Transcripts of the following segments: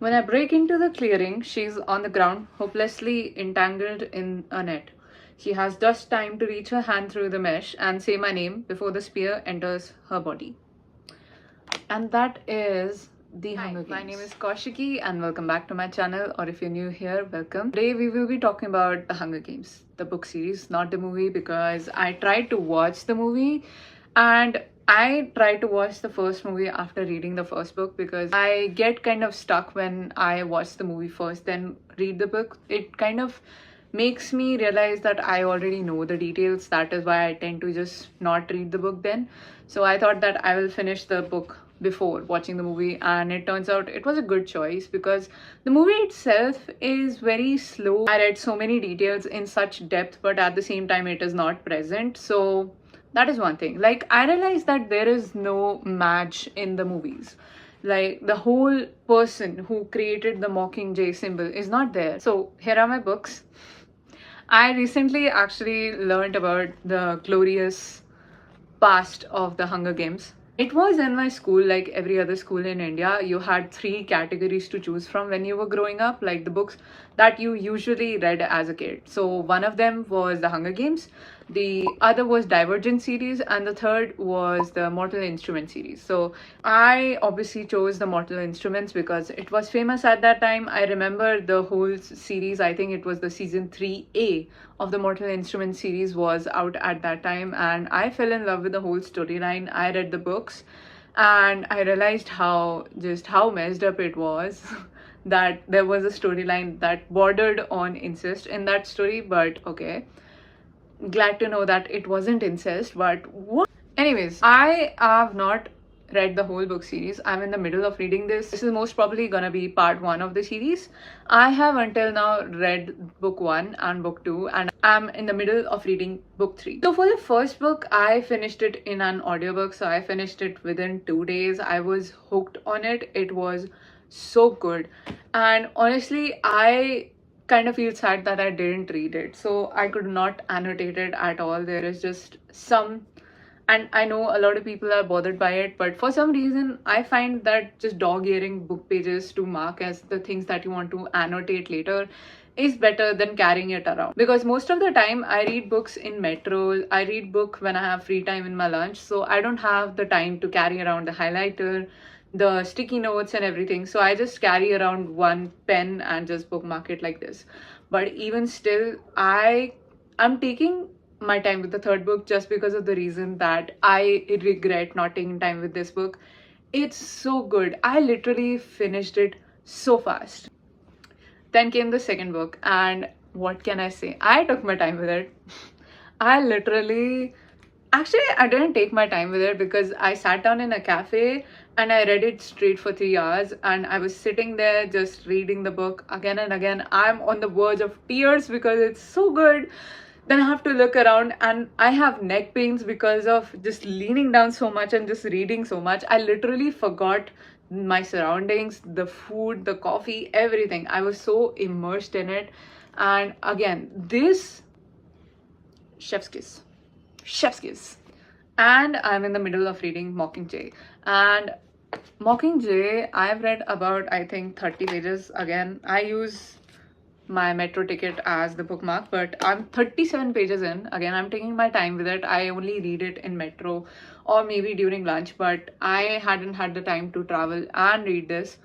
When I break into the clearing, she's on the ground, hopelessly entangled in a net. She has just time to reach her hand through the mesh and say my name before the spear enters her body. And that is The Hunger Games. My name is Kaushiki and welcome back to my channel, or if you're new here, welcome. Today we will be talking about The Hunger Games, the book series, not the movie, because I tried to watch the movie and I tried to watch the first movie after reading the first book because I get kind of stuck when I watch the movie first, then read the book. It kind of makes me realize that I already know the details. That is why I tend to just not read the book then. So I thought that I will finish the book before watching the movie, and it turns out it was a good choice because the movie itself is very slow. I read so many details in such depth, but at the same time it is not present. So that is one thing. Like, I realized that there is no match in the movies. Like, the whole person who created the Mockingjay symbol is not there. So here are my books. I recently actually learned about the glorious past of the Hunger Games. It was in my school, like every other school in India. You had 3 categories to choose from when you were growing up, like the books that you usually read as a kid. So one of them was the Hunger Games, the other was Divergent series, and the third was the Mortal Instruments series. So I obviously chose the Mortal Instruments because it was famous at that time. I remember the whole series. I think it was the season 3A of the Mortal Instruments series was out at that time, and I fell in love with the whole storyline. I read the books and I realized how messed up it was that there was a storyline that bordered on incest in that story. But okay, glad to know that it wasn't incest. But what? Anyways, I have not read the whole book series. I'm in the middle of reading this. This is most probably gonna be part 1 of the series. I have until now read book 1 and book 2, and I'm in the middle of reading book 3. So for the first book, I finished it in an audiobook. So I finished it within 2 days. I was hooked on it. It was so good. And honestly, I kind of feel sad that I didn't read it. So I could not annotate it at all. There is just some, and I know a lot of people are bothered by it, but for some reason I find that just dog-earing book pages to mark as the things that you want to annotate later is better than carrying it around. Because most of the time I read books in metro, I read book when I have free time in my lunch, so I don't have the time to carry around the highlighter, the sticky notes and everything. So I just carry around one pen and just bookmark it like this. But even still, I'm taking my time with the third book just because of the reason that I regret not taking time with this book. It's so good. I literally finished it so fast. Then came the second book, and what can I say? I took my time with it. I literally, actually, I didn't take my time with it because I sat down in a cafe and I read it straight for 3 hours, and I was sitting there just reading the book again and again. I'm on the verge of tears because it's so good. Then I have to look around and I have neck pains because of just leaning down so much and just reading so much. I literally forgot my surroundings, the food, the coffee, everything. I was so immersed in it. And again, this chef's kiss. Chef's kiss. And I'm in the middle of reading Mockingjay. And Mockingjay, I've read about, I think, 30 pages. Again, I use my metro ticket as the bookmark, but I'm 37 pages in. Again, I'm taking my time with it. I only read it in metro or maybe during lunch, but I hadn't had the time to travel and read this.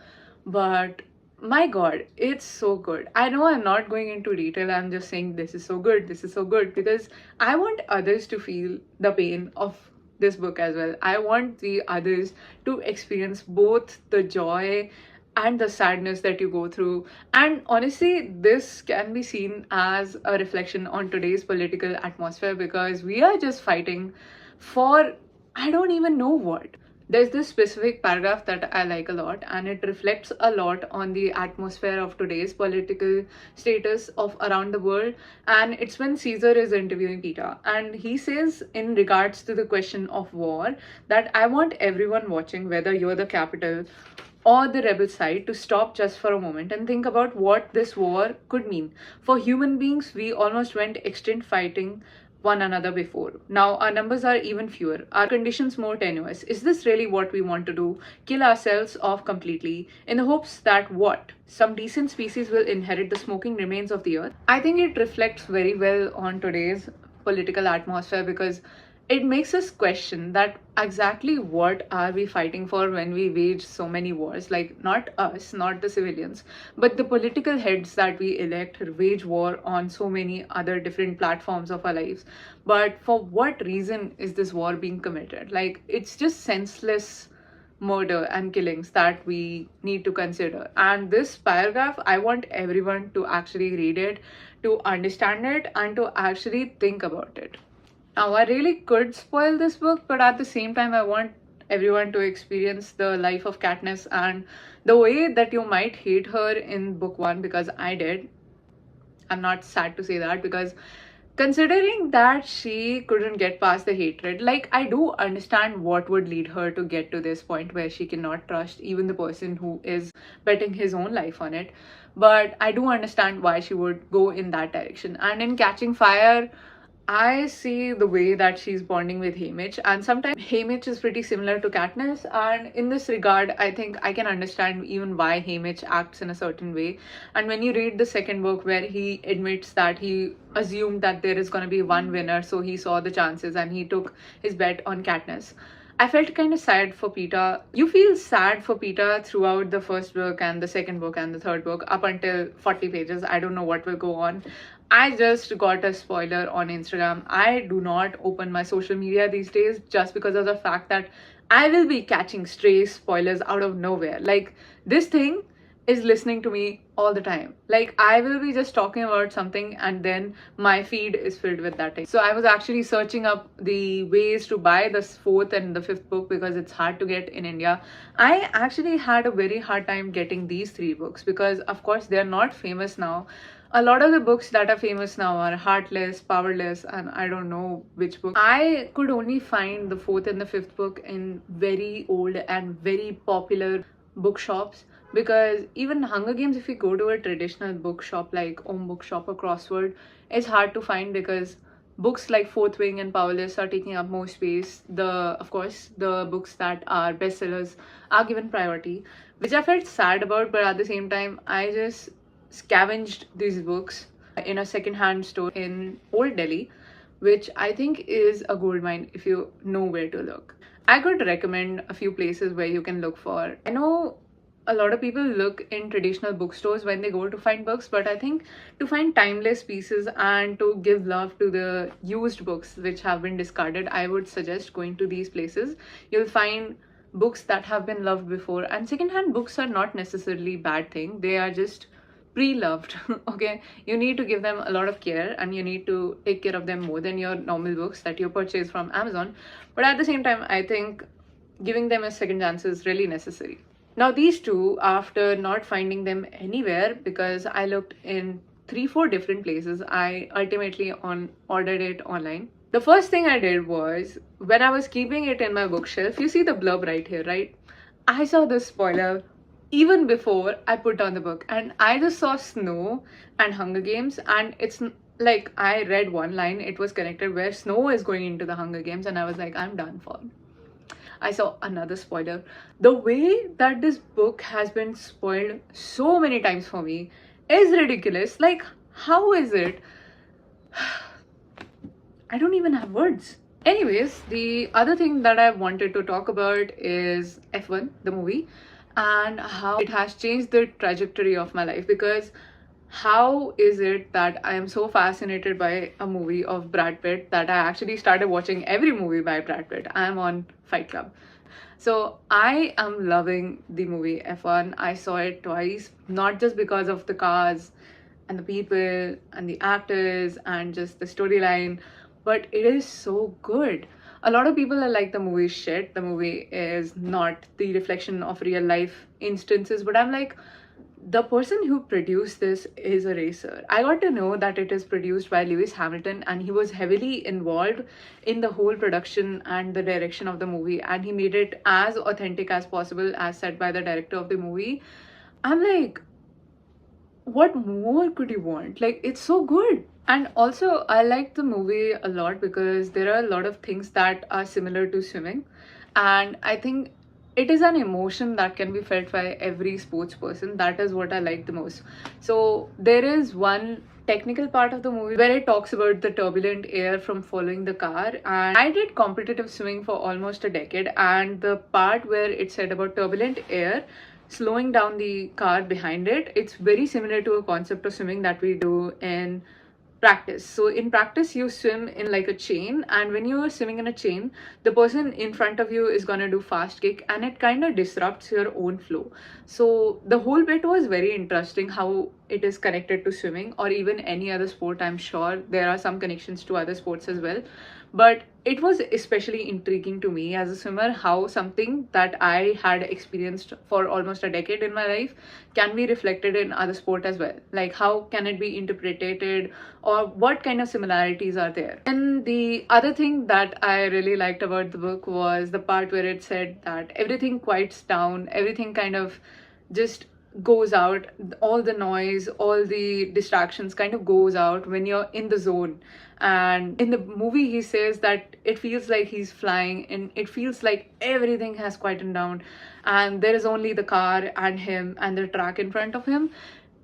But my god, it's so good. I know I'm not going into detail. I'm just saying this is so good, this is so good, because I want others to feel the pain of this book as well. I want the others to experience both the joy and the sadness that you go through. And honestly, this can be seen as a reflection on today's political atmosphere, because we are just fighting for I don't even know what. There's this specific paragraph that I like a lot, and it reflects a lot on the atmosphere of today's political status of around the world. And it's when Caesar is interviewing Peter, and he says, in regards to the question of war, that I want everyone watching, whether you're the capital or the rebel side, to stop just for a moment and think about what this war could mean. For human beings, we almost went extinct fighting one another before. Now our numbers are even fewer, our conditions more tenuous. Is this really what we want to do? Kill ourselves off completely in the hopes that what? Some decent species will inherit the smoking remains of the earth? I think it reflects very well on today's political atmosphere because it makes us question that exactly what are we fighting for when we wage so many wars. Like, not us, not the civilians, but the political heads that we elect wage war on so many other different platforms of our lives. But for what reason is this war being committed? Like, it's just senseless murder and killings that we need to consider. And this paragraph, I want everyone to actually read it, to understand it, and to actually think about it. Now, I really could spoil this book, but at the same time, I want everyone to experience the life of Katniss and the way that you might hate her in book one, because I did. I'm not sad to say that, because considering that she couldn't get past the hatred, like, I do understand what would lead her to get to this point where she cannot trust even the person who is betting his own life on it. But I do understand why she would go in that direction. And in Catching Fire, I see the way that she's bonding with Haymitch, and sometimes Haymitch is pretty similar to Katniss, and in this regard, I think I can understand even why Haymitch acts in a certain way. And when you read the second book where he admits that he assumed that there is going to be one winner, so he saw the chances and he took his bet on Katniss, I felt kind of sad for Peeta. You feel sad for Peeta throughout the first book and the second book and the third book up until 40 pages. I don't know what will go on. I just got a spoiler on Instagram. I do not open my social media these days just because of the fact that I will be catching stray spoilers out of nowhere. Like, this thing is listening to me all the time. Like, I will be just talking about something and then my feed is filled with that thing. So I was actually searching up the ways to buy the fourth and the fifth book because it's hard to get in India. I actually had a very hard time getting these three books because, of course, they're not famous now. A lot of the books that are famous now are Heartless, Powerless, and I don't know which book. I could only find the fourth and the fifth book in very old and very popular bookshops, because even Hunger Games, if you go to a traditional bookshop like Om Bookshop or Crossword, it's hard to find because books like Fourth Wing and Powerless are taking up more space. Of course, the books that are bestsellers are given priority, which I felt sad about, but at the same time, I just scavenged these books in a second-hand store in Old Delhi, which I think is a goldmine if you know where to look. I could recommend a few places where you can look for. I know a lot of people look in traditional bookstores when they go to find books, but I think to find timeless pieces and to give love to the used books which have been discarded, I would suggest going to these places. You'll find books that have been loved before, and second-hand books are not necessarily bad thing. They are just pre-loved. Okay, you need to give them a lot of care and you need to take care of them more than your normal books that you purchase from Amazon. But at the same time, I think giving them a second chance is really necessary. Now, these two, after not finding them anywhere because I looked in 3-4 different places, I ultimately ordered it online. The first thing I did was, when I was keeping it in my bookshelf, you see the blurb right here, right? I saw this spoiler even before I put on the book, and I just saw Snow and Hunger Games, and it's like, I read one line, it was connected where Snow is going into the Hunger Games, and I was like, I'm done for. I saw another spoiler. The way that this book has been spoiled so many times for me is ridiculous. Like, how is it? I don't even have words. Anyways, the other thing that I wanted to talk about is F1, the movie, and how it has changed the trajectory of my life. Because how is it that I am so fascinated by a movie of Brad Pitt that I actually started watching every movie by Brad Pitt? I am on Fight Club. So I am loving the movie F1. I saw it twice, not just because of the cars and the people and the actors and just the storyline, but it is so good. A lot of people are like, the movie shit, the movie is not the reflection of real life instances, but I'm like, the person who produced this is a racer. I got to know that it is produced by Lewis Hamilton, and he was heavily involved in the whole production and the direction of the movie, and he made it as authentic as possible, as said by the director of the movie. I'm like, what more could you want? Like, it's so good. And also, I like the movie a lot because there are a lot of things that are similar to swimming. And I think it is an emotion that can be felt by every sports person. That is what I like the most. So, there is one technical part of the movie where it talks about the turbulent air from following the car. And I did competitive swimming for almost a decade, and the part where it said about turbulent air slowing down the car behind it, it's very similar to a concept of swimming that we do in practice. So in practice, you swim in like a chain, and when you are swimming in a chain, the person in front of you is gonna do fast kick, and it kind of disrupts your own flow. So the whole bit was very interesting how it is connected to swimming or even any other sport. I'm sure there are some connections to other sports as well, but it was especially intriguing to me as a swimmer how something that I had experienced for almost a decade in my life can be reflected in other sport as well. Like how can it be interpreted, or what kind of similarities are there? And the other thing that I really liked about the book was the part where it said that everything quiets down, everything kind of just goes out, all the noise, all the distractions kind of goes out when you're in the zone. And in the movie he says that it feels like he's flying, and it feels like everything has quietened down and there is only the car and him and the track in front of him.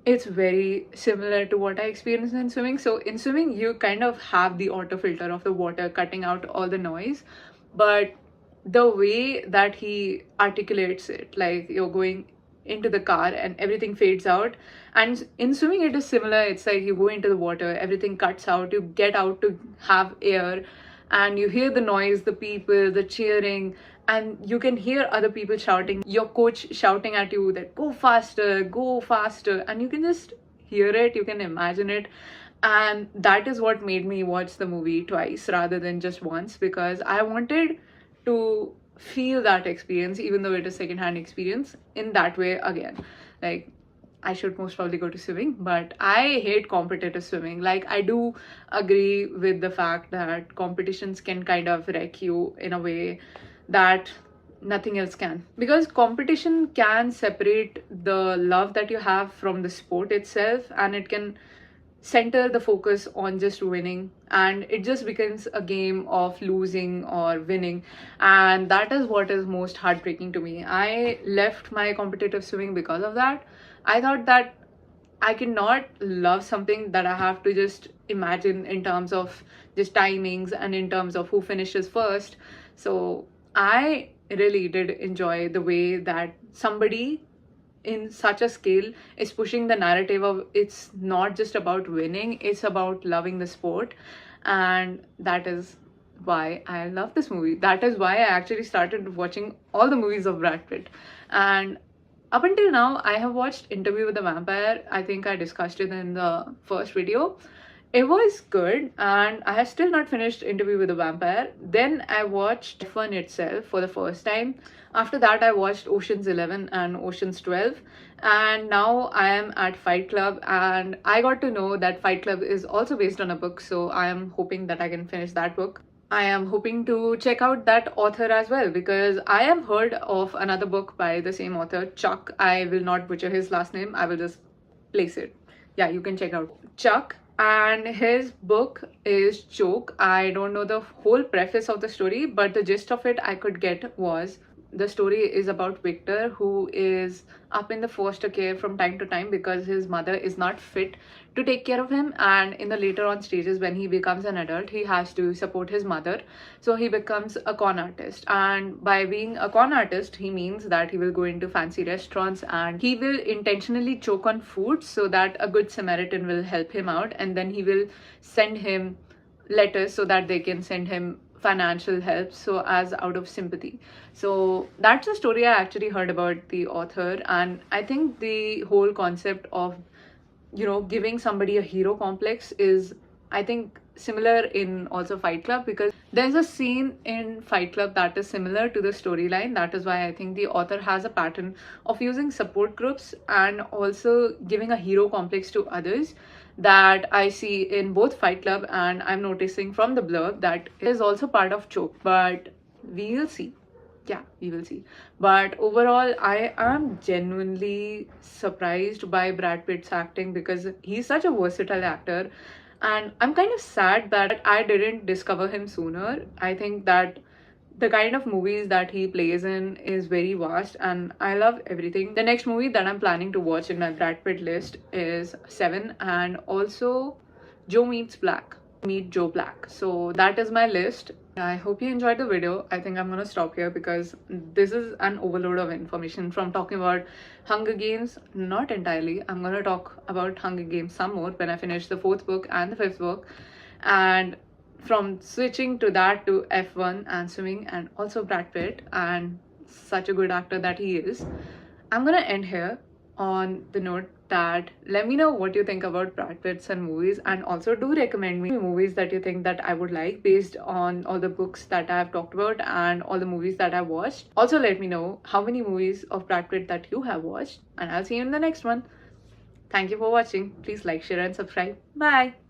It's very similar to what I experienced in swimming. So in swimming you kind of have the auto filter of the water cutting out all the noise, but the way that he articulates it, like you're going into the car and everything fades out. And in swimming it is similar. It's like you go into the water, everything cuts out, you get out to have air, and you hear the noise, the people, the cheering, and you can hear other people shouting, your coach shouting at you that go faster, and you can just hear it, you can imagine it. And that is what made me watch the movie twice rather than just once, because I wanted to feel that experience, even though it is secondhand experience, in that way again. Like, I should most probably go to swimming, but I hate competitive swimming. Like, I do agree with the fact that competitions can kind of wreck you in a way that nothing else can, because competition can separate the love that you have from the sport itself, and it can center the focus on just winning, and it just becomes a game of losing or winning. And that is what is most heartbreaking to me. I left my competitive swimming because of that. I thought that I cannot love something that I have to just imagine in terms of just timings and in terms of who finishes first. So I really did enjoy the way that somebody in such a scale is pushing the narrative of it's not just about winning, it's about loving the sport. And that is why I love this movie. That is why I actually started watching all the movies of Brad Pitt. And up until now I have watched Interview with the Vampire. I think I discussed it in the first video. It was good, and I have still not finished Interview with a Vampire. Then I watched F1 itself for the first time. After that, I watched Ocean's 11 and Ocean's 12. And now I am at Fight Club, and I got to know that Fight Club is also based on a book. So I am hoping that I can finish that book. I am hoping to check out that author as well, because I have heard of another book by the same author, Chuck. I will not butcher his last name, I will just place it. Yeah, you can check out Chuck. And his book is Choke. I don't know the whole preface of the story, but the gist of it I could get was the story is about Victor, who is up in the foster care from time to time because his mother is not fit to take care of him. And in the later on stages, when he becomes an adult, he has to support his mother. So he becomes a con artist. And by being a con artist, he means that he will go into fancy restaurants and he will intentionally choke on food so that a good Samaritan will help him out. And then he will send him letters so that they can send him financial help, so as out of sympathy. So that's a story I actually heard about the author. And I think the whole concept of, you know, giving somebody a hero complex is, I think, similar in also Fight Club, because there's a scene in Fight Club that is similar to the storyline. That is why I think the author has a pattern of using support groups and also giving a hero complex to others that I see in both Fight Club, and I'm noticing from the blurb that it is also part of Choke, but we will see. Yeah, we will see. But overall, I am genuinely surprised by Brad Pitt's acting, because he's such a versatile actor. And I'm kind of sad that I didn't discover him sooner. I think that the kind of movies that he plays in is very vast and I love everything. The next movie that I'm planning to watch in my Brad Pitt list is Seven, and also Joe Meets Black. Meet Joe Black. So that is my list. I hope you enjoyed the video. I think I'm gonna stop here because this is an overload of information from talking about Hunger Games. Not entirely. I'm gonna talk about Hunger Games some more when I finish the 4th book and the 5th book. And from switching to that to F1 and swimming and also Brad Pitt and such a good actor that he is, I'm gonna end here on the note that let me know what you think about Brad Pitt's and movies, and also do recommend me movies that you think that I would like based on all the books that I have talked about and all the movies that I've watched. Also let me know how many movies of Brad Pitt that you have watched, and I'll see you in the next one. Thank you for watching. Please like, share and subscribe. Bye.